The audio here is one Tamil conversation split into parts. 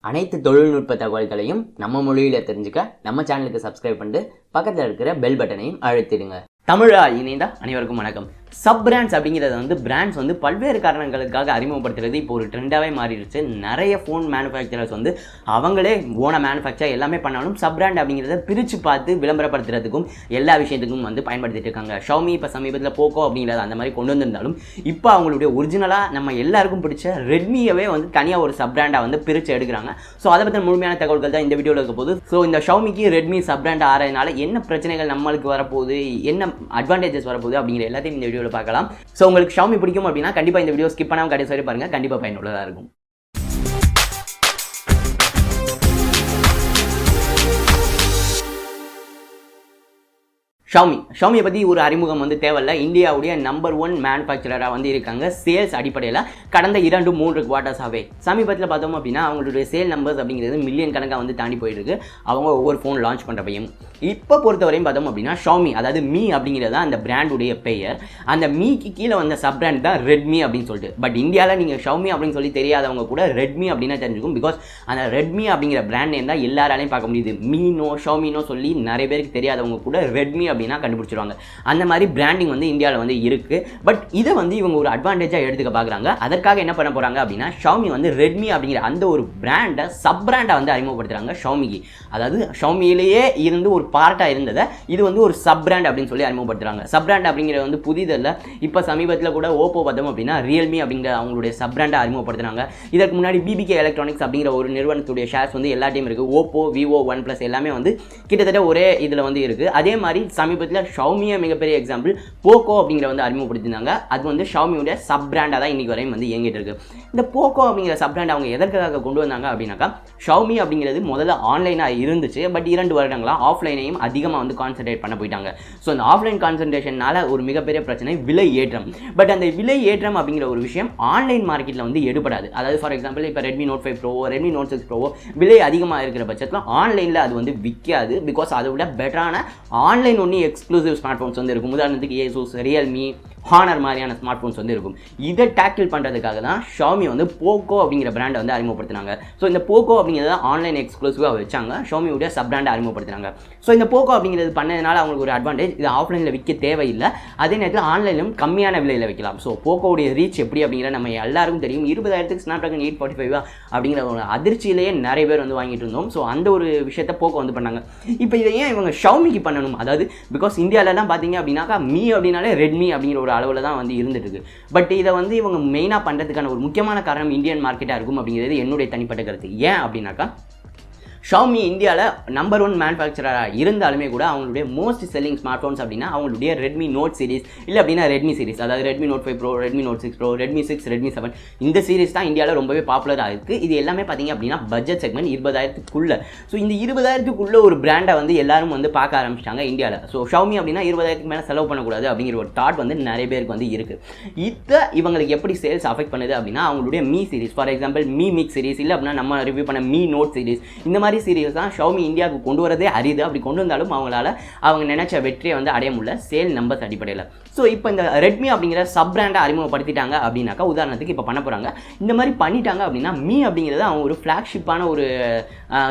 அனைத்து தொழில்நுட்ப தகவல்களையும் நம்ம மொழியில தெரிஞ்சுக்க நம்ம சேனலுக்கு சப்ஸ்கிரைப் பண்ணிட்டு பக்கத்தில் இருக்கிற பெல் பட்டனையும் அழுத்திடுங்க. தமிழா இணைந்தா அனைவருக்கும் வணக்கம். சப் பிராண்ட்ஸ் அப்படிங்கிறது வந்து பிராண்ட்ஸ் வந்து பல்வேறு காரணங்களுக்காக அறிமுகப்படுத்துறது இப்போ ஒரு ட்ரெண்டாகவே மாறிடுச்சு. நிறைய ஃபோன் மேனுஃபேக்சரர்ஸ் வந்து அவங்களே ஓன மேனுஃபேக்சர் எல்லாமே பண்ணாலும் சப் பிராண்ட் அப்படிங்கிறத பிரித்து பார்த்து விளம்பரப்படுத்துறதுக்கும் எல்லா விஷயத்துக்கும் வந்து பயன்படுத்திட்டு இருக்காங்க. Xiaomi இப்போ சமீபத்தில் போக்கோ அப்படிங்கிறத அந்த மாதிரி கொண்டு வந்திருந்தாலும் இப்போ அவங்களுடைய ஒரிஜினலாக நம்ம எல்லாருக்கும் பிடிச்ச ரெட்மியவே வந்து தனியாக ஒரு சப் பிராண்டாக வந்து பிரித்து எடுக்கிறாங்க. ஸோ அதை பற்றி முழுமையான தகவல்கள் தான் இந்த வீடியோவில் இருக்க போகுது. ஸோ இந்த Xiaomiக்கு ரெட்மி சப் பிராண்ட் ஆறதுனால என்ன பிரச்சனைகள் நம்மளுக்கு வரப்போகுது, என்ன அட்வான்டேஜஸ் வரப்போகுது அப்படிங்கிற எல்லாத்தையும் இந்த வீடியோவில் பார்க்கலாம். ஸோ உங்களுக்கு Xiaomi பிடிக்கும் அப்படின்னா கண்டிப்பாக இந்த வீடியோ ஸ்கிப் பண்ணாமல் கடைசி வரை பாருங்க, கண்டிப்பாக பயனுள்ளதாக இருக்கும். Xiaomi பற்றி ஒரு அறிமுகம் வந்து தேவையில்ல. இந்தியாவுடைய நம்பர் 1 மேனுஃபேக்சரராக வந்து இருக்காங்க. சேல்ஸ் அடிப்படையில் கடந்த 2-3 குவார்ட்டர்ஸாகவே சமீபத்தில் பார்த்தோம் அப்படின்னா அவங்களுடைய சேல் நம்பர்ஸ் அப்படிங்கிறது மில்லியன் கணக்காக வந்து தாண்டி போயிருக்கு. அவங்க ஒவ்வொரு ஃபோன் லான்ச் பண்ணுறப்பையும் இப்போ பொறுத்தவரையும் பார்த்தோம் அப்படின்னா Xiaomi, அதாவது மீ அப்படிங்கிறது அந்த பிராண்டுடைய பெயர். அந்த மீக்கு கீழே வந்த சப் பிராண்ட் தான் ரெட்மி அப்படின்னு சொல்லிட்டு. பட் இந்தியாவில் நீங்கள் Xiaomi அப்படின்னு சொல்லி தெரியாதவங்க கூட ரெட்மி அப்படின்னா தெரிஞ்சுக்கும். பிகாஸ் அந்த ரெட்மி அப்படிங்கிற பிராண்ட் நேம் தான் எல்லாராலையும் பார்க்க முடியுது. மீனோ Xiaomiனோ சொல்லி நிறைய பேருக்கு தெரியாதவங்க கூட ரெட்மி அப்படின்னா கண்டுபிடிச்சிருவாங்க. அந்த மாதிரி பிராண்டிங் வந்து இந்தியாவில் வந்து இருக்கு. பட் இதை வந்து இவங்க ஒரு அட்வான்டேஜாக எடுத்துக்க பார்க்குறாங்க. அதற்காக என்ன பண்ண போகிறாங்க அப்படின்னா Xiaomi வந்து ரெட்மி அப்படிங்கிற அந்த ஒரு பிராண்டை சப் பிராண்டை வந்து அறிமுகப்படுத்துகிறாங்க Xiaomiக்கு. அதாவது Xiaomiலேயே இருந்து ஒரு பார்ட்டாக இருந்ததை இது வந்து ஒரு சப் பிராண்ட் அப்படின்னு சொல்லி அறிமுகப்படுத்துறாங்க. சப் பிராண்ட் அப்படிங்கிறது வந்து புதிதல்ல. இப்போ சமீபத்தில் கூட ஓப்போ பார்த்தோம் அப்படின்னா ரியல்மி அப்படிங்கிற அவங்களுடைய சப் பிராண்டை அறிமுகப்படுத்துறாங்க. இதற்கு முன்னாடி பிபிகே எலக்ட்ரானிக்ஸ் அப்படிங்கிற ஒரு நிறுவனத்துடைய ஷேர்ஸ் வந்து எல்லா டைம் இருக்குது. ஓப்போ, விவோ, OnePlus எல்லாமே வந்து கிட்டத்தட்ட ஒரே இதில் வந்து இருக்குது. அதே மாதிரி சமீபத்தில் Xiaomi மிகப்பெரிய எக்ஸாம்பிள் போக்கோ அப்படிங்கிற வந்து அறிமுகப்படுத்தினாங்க. அது வந்து Xiaomiயோட சப் பிராண்டாக தான் இன்னைக்கு வரையும் வந்து இயங்கிட்டு இருக்கு. இந்த போக்கோ அப்படிங்கிற சப் பிராண்ட் அவங்க எதற்காக கொண்டு வந்தாங்க அப்படின்னாக்கா Xiaomi அப்படிங்கிறது முதல்ல ஆன்லைனாக இருந்துச்சு. பட் 2 வருடங்களாக ஆஃப்லைனையும் அதிகமாக வந்து கான்சென்ட்ரேட் பண்ண போயிட்டாங்க. ஸோ அந்த ஆஃப்லைன் கான்சென்ட்ரேஷனால ஒரு மிகப்பெரிய பிரச்சனை விலை ஏற்றம். பட் அந்த விலை ஏற்றம் அப்படிங்கிற ஒரு விஷயம் ஆன்லைன் மார்க்கெட்டில் வந்து எடுபடாது. அதாவது ஃபார் எக்ஸாம்பிள் இப்போ Redmi Note 5 Pro, Redmi Note 6 Pro விலை அதிகமாக இருக்கிற பட்சத்தில் ஆன்லைனில் அது வந்து விற்காது. பிகாஸ் அதை விட பெட்டரான online only exclusive smart phones வந்து இருக்கும். உதாரணத்துக்கு Asus, Realme, Honor மாதிரியான ஸ்மார்ட் ஃபோன்ஸ் வந்து இருக்கும். இதை டேக்கிள் பண்ணுறதுக்காக தான் Xiaomi வந்து போக்கோ அப்படிங்கிற பிராண்டை வந்து அறிமுகப்படுத்தினாங்க. ஸோ இந்த போக்கோ அப்படிங்கிறத ஆன்லைன் எக்ஸ்க்ளூசிவாக வச்சாங்க. Xiaomiயோட சப் பிராண்டை அறிமுகப்படுத்தினாங்க. ஸோ இந்த போக்கோ அப்படிங்கிறது பண்ணதுனால அவங்களுக்கு ஒரு அட்வான்டேஜ், இது ஆஃப்லைனில் விற்க தேவையில்லை. அதே நேரத்தில் ஆன்லைனிலும் கம்மியான விலையில் வைக்கலாம். ஸோ போக்கோடைய ரீச் எப்படி அப்படிங்கிற நம்ம எல்லாருக்கும் தெரியும். 20,000க்கு Snapdragon 845 அப்படிங்கிற ஒரு அதிர்ச்சியிலேயே நிறைய பேர் வந்து வாங்கிட்டு இருந்தோம். ஸோ அந்த ஒரு விஷயத்தை போக்கோ வந்து பண்ணாங்க. இப்போ இதை ஏன் இவங்க Xiaomiக்கு பண்ணணும்? அதாவது பிகாஸ் இந்தியாவிலலாம் பார்த்தீங்க அப்படின்னாக்கா மீ அப்படின்னாலே ரெட்மி அப்படிங்கிற ஒரு அளவில் தான் வந்து இருந்துட்டு இருக்கு. பட் இதை வந்து இவங்க மெயினாக பண்ணுறதுக்கான ஒரு முக்கியமான காரணம் இந்தியன் மார்க்கெட்டாக இருக்கும் அப்படிங்கிறது என்னுடைய தனிப்பட்ட கருத்து. ஏன் அப்படின்னாக்கா Xiaomi இந்தியாவில் நம்பர் 1 மேனுஃபேக்சராக இருந்தாலுமே கூட அவங்களுடைய மோஸ்ட் செல்லிங் ஸ்மார்ட் ஃபோன்ஸ் அப்படின்னா அவங்களுடைய Redmi Note சீரிஸ், இல்லை அப்படின்னா Redmi சீரிஸ், அதாவது Redmi Note 5 Pro, Redmi Note 6 Pro, Redmi 6, Redmi 7 இந்த சீரிஸ் தான் இந்தியாவில் ரொம்பவே பாப்புலராக இருக்குது. இது எல்லாமே பார்த்தீங்க அப்படின்னா பட்ஜெட் செக்மெண்ட் 20,000க்குள்ளே. ஸோ இந்த 20,000க்குள்ளே ஒரு பிராண்டை வந்து எல்லாரும் வந்து பார்க்க ஆரம்பிச்சிட்டாங்க இந்தியாவில். ஸோ Xiaomi அப்படின்னா 20,000க்கு மேலே செலவு பண்ணக்கூடாது அப்படிங்கிற ஒரு தாட் வந்து நிறைய பேருக்கு வந்து இருக்குது. இதை இவங்களுக்கு எப்படி சேல்ஸ் அஃபெக்ட் பண்ணுது அப்படின்னா அவங்களுடைய me series, for example me mix series, இல்லை அப்படின்னா நம்ம ரிவ்யூ பண்ண மீ நோட் சீரிஸ், இந்த மாதிரி சீரிஸ் தான் Xiaomi இந்தியாவுக்கு கொண்டு வரதே அரிது. அப்படி கொண்டு வந்தாலும் அவங்களால அவங்க நினைச்ச வெற்றியை வந்து அடைய முடியல சேல் நம்பர்ஸ் அடிப்படையில். ஸோ இப்போ இந்த ரெட்மி அப்படிங்கிற சப் பிராண்டை அறிமுகப்படுத்திட்டாங்க அப்படின்னாக்கா உதாரணத்துக்கு இப்போ பண்ண போகிறாங்க. இந்த மாதிரி பண்ணிட்டாங்க அப்படின்னா மீ அப்படிங்கிறது அவங்க ஒரு ஃப்ளாக்ஷிப்பான ஒரு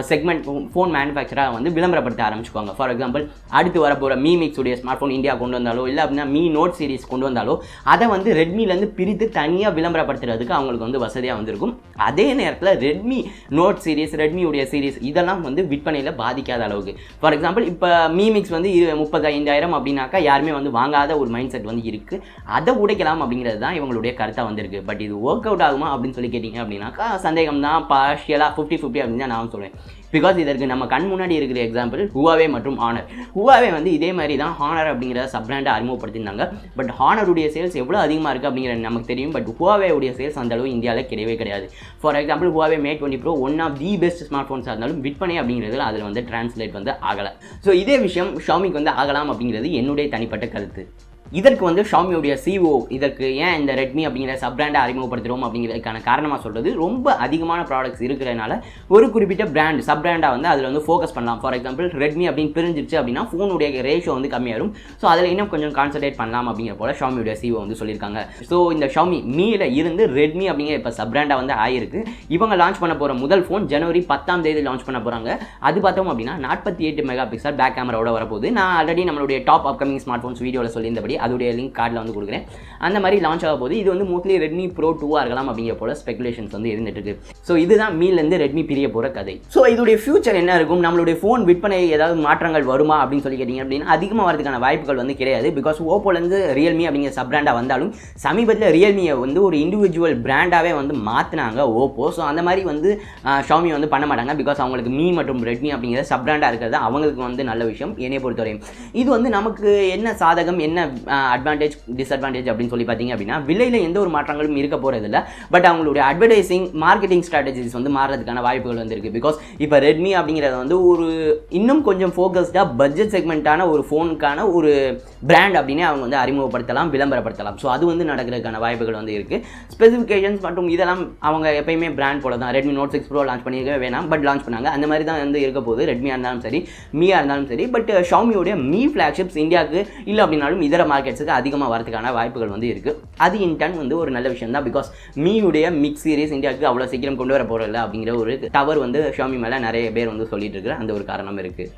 செக்மெண்ட் ஃபோன் மேனுஃபேக்சராக வந்து விளம்பரப்படுத்த ஆரம்பிச்சுக்குவாங்க. ஃபார் எக்ஸாம்பிள் அடுத்து வரப்போகிற மீ மிக்ஸ் உடைய ஸ்மார்ட் ஃபோன் இந்தியா கொண்டு வந்தாலோ, இல்லை அப்படின்னா மீ நோட் சீரிஸ் கொண்டு வந்தாலோ அதை வந்து ரெட்மிலேருந்து பிரித்து தனியாக விளம்பரப்படுத்துறதுக்கு அவங்களுக்கு வந்து வசதியாக வந்திருக்கும். அதே நேரத்தில் ரெட்மி நோட் சீரிஸ், ரெட்மியுடைய சீரிஸ் இதெல்லாம் வந்து விற்பனையில் பாதிக்காத அளவுக்கு. ஃபார் எக்ஸாம்பிள் இப்போ மீ மிக்ஸ் வந்து 35,000 அப்படின்னாக்கா யாருமே வந்து வாங்காத ஒரு மைண்ட் செட் வந்து இருக்குது. அதை உடைக்கலாம் அப்படிங்கிறது தான் இவங்களுடைய கருத்தாக வந்திருக்கு. பட் இது ஒர்க் அவுட் ஆகுமா அப்படின்னு சொல்லி கேட்டிங்க அப்படின்னாக்கா சந்தேகம் தான். பார்ஷியலாக 50-50 அப்படின்னு தான் நான் சொல்லுவேன். பிகாஸ் இதற்கு நம்ம கண் முன்னாடி இருக்கிற எக்ஸாம்பிள் Huawei மற்றும் Honor. Huawei வந்து இதே மாதிரி தான் Honor அப்படிங்கிற சப் பிராண்டை அறிமுகப்படுத்தியிருந்தாங்க. பட் Honorுடைய சேல்ஸ் எவ்வளோ அதிகமாக இருக்குது அப்படிங்கிறது நமக்கு தெரியும். பட் Huawei உடைய சேல்ஸ் அந்த அளவு இந்தியாவில் கிடையவே கிடையாது. For example Huawei Mate 20 Pro one of the best smart ஃபோன்ஸாக இருந்தாலும் விற்பனை அப்படிங்கிறதுல அதில் வந்து டிரான்ஸ்லேட் வந்து ஆகலை. ஸோ இதே விஷயம் Xiaomiக்கு வந்து ஆகலாம் அப்படிங்கிறது என்னுடைய தனிப்பட்ட கருத்து. இதற்கு வந்து ஷாமியோடைய சிஓ இதற்கு ஏன் இந்த ரெட்மி அப்படிங்கிற சப் பிராண்டை அறிமுகப்படுத்துகிறோம் அப்படிங்கிறதுக்கான காரணமாக சொல்கிறது, ரொம்ப அதிகமான ப்ராடக்ட்ஸ் இருக்கிறதுனால ஒரு குறிப்பிட்ட பிராண்ட் சப் பிராண்டாக வந்து அதில் வந்து ஃபோக்கஸ் பண்ணலாம். ஃபார் எக்ஸாம்பிள் ரெட்மி அப்படின்னு பிரிஞ்சிருச்சு அப்படின்னா ஃபோனுடைய ரேஷியோ வந்து கம்மியாகும். ஸோ அதில் இன்னும் கொஞ்சம் கான்சன்ட்ரேட் பண்ணலாம் அப்படிங்கிற போல ஷாமியோடைய சிஓ வந்து சொல்லியிருக்காங்க. ஸோ இந்த ஷாமி மீல இருந்து ரெட்மி அப்படிங்கிற இப்போ சப் பிராண்டாக வந்து ஆயிருக்கு. இவங்க லான்ச் பண்ண போகிற முதல் ஃபோன் ஜனவரி 10 லான்ச் பண்ண போகிறாங்க. அது பார்த்தோம் அப்படின்னா 48 மெகா பிக்சல் பேக் கேமராவோட வரப்போகுது. நான் ஆல்ரெடி நம்மளுடைய டாப் அப்கமிங் ஸ்மார்ட் ஃபோன்ஸ் வீடியோவில் சொல்லியிருந்தபடி அதோடைய லிங்க் கார்டில் வந்து கொடுக்குறேன். அந்த மாதிரி லான்ச் ஆக போது இது வந்து மோஸ்ட்லி ரெட்மி ப்ரோ 2 இருக்கலாம் அப்படிங்கிற போல ஸ்பெகுலேஷன்ஸ் வந்து இருந்துட்டு இருக்கு. ஸோ இதுதான் மீலேருந்து ரெட்மி பிரிய போகிற கதை. ஸோ இதோடைய ஃபியூச்சர் என்ன இருக்கும், நம்மளுடைய ஃபோன் விற்பனை ஏதாவது மாற்றங்கள் வருமா அப்படின்னு சொல்லி கேட்டிங்க அப்படின்னா அதிகமாக வரதுக்கான வாய்ப்புகள் வந்து கிடையாது. பிகாஸ் ஓப்போலேருந்து ரியல்மி அப்படிங்கிற சப் பிராண்டாக வந்தாலும் சமீபத்தில் ரியல்மியை வந்து ஒரு இண்டிவிஜுவல் பிராண்டாகவே வந்து மாற்றினாங்க ஓப்போ. ஸோ அந்த மாதிரி வந்து ஷாமி வந்து பண்ண மாட்டாங்க. பிகாஸ் அவங்களுக்கு மீ மற்றும் ரெட்மி அப்படிங்கிற சப் பிராண்டாக இருக்கிறது அவங்களுக்கு வந்து நல்ல விஷயம். என்னைய பொறுத்தவரையும் இது வந்து நமக்கு என்ன சாதகம் என்ன அட்வான்டேஜ் டிஸ்அட்வான்டேஜ் அப்படின்னு சொல்லி பார்த்தீங்க அப்படின்னா விலையில் எந்த ஒரு மாற்றங்களும் இருக்க போகிறது இல்லை. பட் அவங்களுடைய அட்வர்டைசிங் மார்க்கெட்டிங் ஸ்ட்ராட்டஜிஸ் வந்து மாறுறதுக்கான வாய்ப்புகள் வந்து இருக்குது. பிகாஸ் இப்போ ரெட்மி அப்படிங்கிறது வந்து ஒரு இன்னும் கொஞ்சம் ஃபோக்கஸ்டாக பட்ஜெட் செக்மெண்ட்டான ஒரு ஃபோனுக்கான ஒரு பிராண்ட் அப்படின்னு அவங்க வந்து அறிமுகப்படுத்தலாம், விளம்பரப்படுத்தலாம். ஸோ அது வந்து நடக்கிறதுக்கான வாய்ப்புகள் வந்து இருக்குது. ஸ்பெசிஃபிகேஷன்ஸ் மற்றும் இதெல்லாம் அவங்க எப்பயுமே பிராண்ட் போல தான். ரெட்மி நோட் 6 ப்ரோ லான்ச் பண்ணியிருக்க வேணாம், பட் லான்ச் பண்ணாங்க. அந்த மாதிரி தான் வந்து இருக்க போகுது. ரெட்மியாக இருந்தாலும் சரி மீயாக இருந்தாலும் சரி. பட் ஷாமியோடைய மீ ஃப்ளாக்ஷிப்ஸ் இந்தியாவுக்கு இல்லை அப்படின்னாலும் இதர மார்க்கெட்ஸுக்கு அதிகமாக வரதுக்கான வாய்ப்புகள் வந்து இருக்குது. அது இன்டர்ன் வந்து ஒரு நல்ல விஷயம் தான். பிகாஸ் மீயுடைய மிக்ஸ் சீரிஸ் இந்தியாவுக்கு அவ்வளோ சீக்கிரம் கொண்டு வர போகிறதில்ல அப்படிங்கிற ஒரு டவர் வந்து ஷாமி மேலே நிறைய பேர் வந்து சொல்லிட்டு இருக்கிற அந்த ஒரு காரணம் இருக்குது.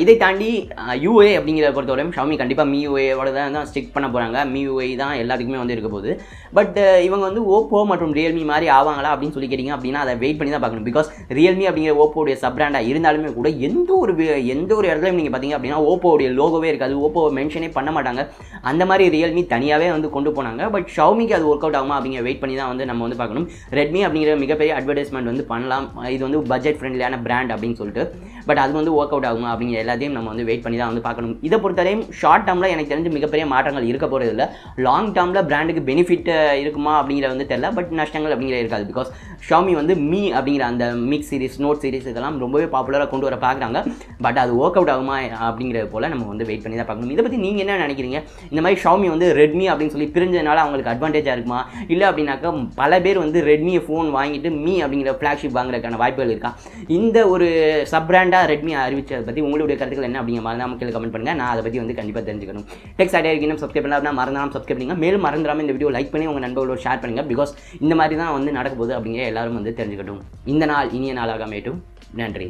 இதை தாண்டி யூஏ அப்படிங்கிற பொறுத்தவரையும் ஷாமி கண்டிப்பாக மீ யூஏவோட தான் ஸ்டிக் பண்ண போகிறாங்க. மீ யூஏ தான் எல்லாத்துக்குமே வந்து இருக்க போகுது. பட் இவங்க வந்து ஓப்போ மற்றும் ரியல்மி மாதிரி ஆவாங்களா அப்படின்னு சொல்லி கேட்டிங்க அப்படின்னா அதை வெயிட் பண்ணி தான் பார்க்கணும். பிகாஸ் ரியல்மி அப்படிங்கிற ஓப்போடைய சப் பிராண்டாக இருந்தாலுமே கூட எந்த ஒரு இடத்துலையும் நீங்கள் பார்த்தீங்க அப்படின்னா ஓப்போடைய லோகோவே இருக்காது, ஓப்போவை மென்ஷனே பண்ண மாட்டாங்க. அந்த மாதிரி ரியல்மி தனியாகவே வந்து கொண்டு போனாங்க. பட் ஷாமிக்கு அது ஒர்க் அவுட் ஆகுமா அப்படிங்கிற வெயிட் பண்ணி தான் வந்து நம்ம வந்து பார்க்கணும். ரெட்மி அப்படிங்கிற மிகப்பெரிய அட்வர்டைஸ்மெண்ட் வந்து பண்ணலாம், இது வந்து பட்ஜெட் ஃப்ரெண்ட்லியான பிராண்ட் அப்படின்னு சொல்லிட்டு. பட் அது வந்து ஒர்க் அவுட் ஆகுமா அப்படிங்கிற எல்லாத்தையும் நம்ம வந்து வெயிட் பண்ணி தான் வந்து பார்க்கணும். இதை பொறுத்தவரையும் ஷார்ட் டேர்மில் எனக்கு தெரிஞ்சு மிகப்பெரிய மாற்றங்கள் இருக்க போகிறது இல்லை. லாங் டேர்மில் பிராண்டுக்கு பெனிஃபிட் இருக்குமா அப்படிங்கிற வந்து தெரியல. பட் நஷ்டங்கள் அப்படிங்கிற இருக்காது. பிகாஸ் ஷாமி வந்து மீ அப்படிங்கிற அந்த மிக்ஸ் சீரிஸ் நோட் சீரிஸ் இதெல்லாம் ரொம்பவே பாப்புலராக கொண்டு வர பார்க்குறாங்க. பட் அது ஒர்க் அவுட் ஆகுமா அப்படிங்கிறது போல் நம்ம வந்து வெயிட் பண்ணி தான் பார்க்கணும். இதை பற்றி நீங்கள் என்ன நினைக்கிறீங்க? இந்த மாதிரி ஷாமி வந்து ரெட்மி அப்படின்னு சொல்லி பிரிஞ்சதுனால அவங்களுக்கு அட்வான்டேஜாக இருக்குமா, இல்லை அப்படின்னாக்கா பல பேர் வந்து ரெட்மியை ஃபோன் வாங்கிட்டு மீ அப்படிங்கிற ஃப்ளாக்ஷிப் வாங்குறதுக்கான வாய்ப்புகள் இருக்கா? இந்த ஒரு சப் பிராண்டாக ரெட்மி அறிவிச்சதை பற்றி உங்களுடைய கருத்துக்கள் என்ன அப்படிங்கிற மாதிரி நமக்கு கமெண்ட் பண்ணுங்கள். நான் அதை பற்றி வந்து கண்டிப்பாக தெரிஞ்சுக்கணும். டெக் Satire இன்னும் சப்ஸ்கிரைப் பண்ணலாம், மறந்துடாமல் சப்ஸ்கிரைப் பண்ணுங்கள். மேலும் மறந்துடாமல் இந்த வீடியோ லைக் பண்ணி உங்கள் நண்பர்களோட ஷேர் பண்ணுங்கள். பிகாஸ் இந்த மாதிரி தான் வந்து நடக்க போகுது அப்படிங்கிற எல்லாரும் வந்து தெரிஞ்சுக்கட்டும். இந்த நாள் இனிய நாளாக அமையட்டும். நன்றி.